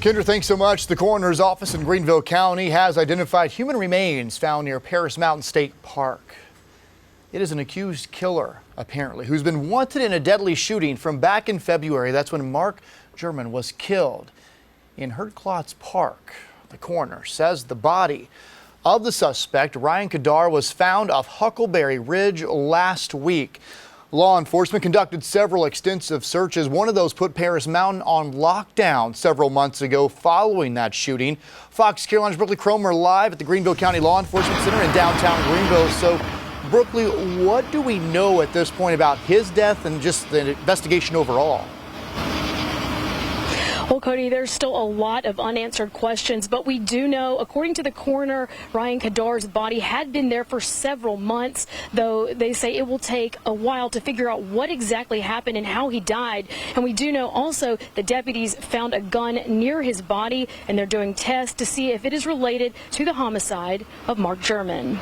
Kendra, thanks so much. The coroner's office in Greenville County has identified human remains found near Paris Mountain State Park. It is an accused killer, apparently, who's been wanted in a deadly shooting from back in February. That's when Mark German was killed in Herdklotz Park. The coroner says the body of the suspect, Ryan Kadar, was found off Huckleberry Ridge last week. Law enforcement conducted several extensive searches. One of those put Paris Mountain on lockdown several months ago following that shooting. Fox Carolina's Brookley Cromer live at the Greenville County Law Enforcement Center in downtown Greenville. So, Brookley, what do we know at this point about his death and just the investigation overall? Well, Cody, there's still a lot of unanswered questions, but we do know, according to the coroner, Ryan Kadar's body had been there for several months, though they say it will take a while to figure out what exactly happened and how he died. And we do know also the deputies found a gun near his body, and they're doing tests to see if it is related to the homicide of Mark German.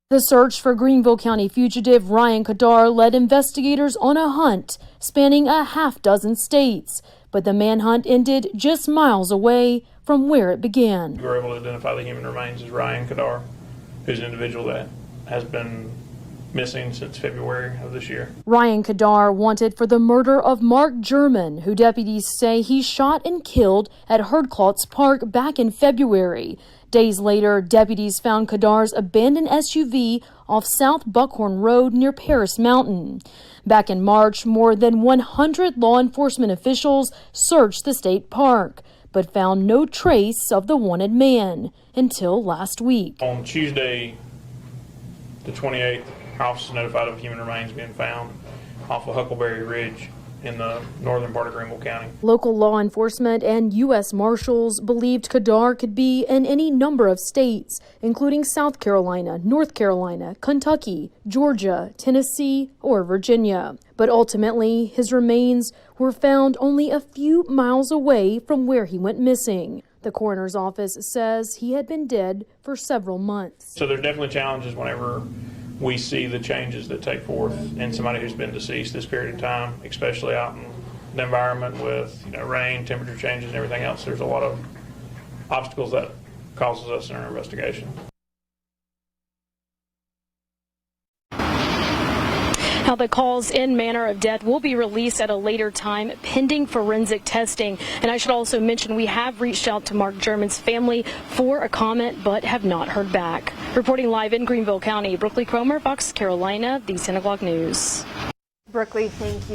The search for Greenville County fugitive Ryan Kadar led investigators on a hunt spanning a half-dozen states. But the manhunt ended just miles away from where it began. We were able to identify the human remains as Ryan Kadar, who's an individual that has been missing since February of this year. Ryan Kadar wanted for the murder of Mark German, who deputies say he shot and killed at Herdklotz Park back in February. Days later, deputies found Kadar's abandoned SUV off South Buckhorn Road near Paris Mountain. Back in March, more than 100 law enforcement officials searched the state park, but found no trace of the wanted man until last week. On Tuesday, the 28th, officers notified of human remains being found off of Huckleberry Ridge in the northern part of Greenville County. Local law enforcement and U.S. Marshals believed Kadar could be in any number of states, including South Carolina, North Carolina, Kentucky, Georgia, Tennessee, or Virginia. But ultimately, his remains were found only a few miles away from where he went missing. The coroner's office says he had been dead for several months. So there's definitely challenges whenever we see the changes that take forth in somebody who's been deceased this period of time, especially out in the environment with rain, temperature changes, and everything else. There's a lot of obstacles that causes us in our investigation. Now, the cause and manner of death will be released at a later time, pending forensic testing. And I should also mention we have reached out to Mark German's family for a comment, but have not heard back. Reporting live in Greenville County, Brookley Cromer, Fox Carolina, the 10 o'clock news. Brookley, thank you.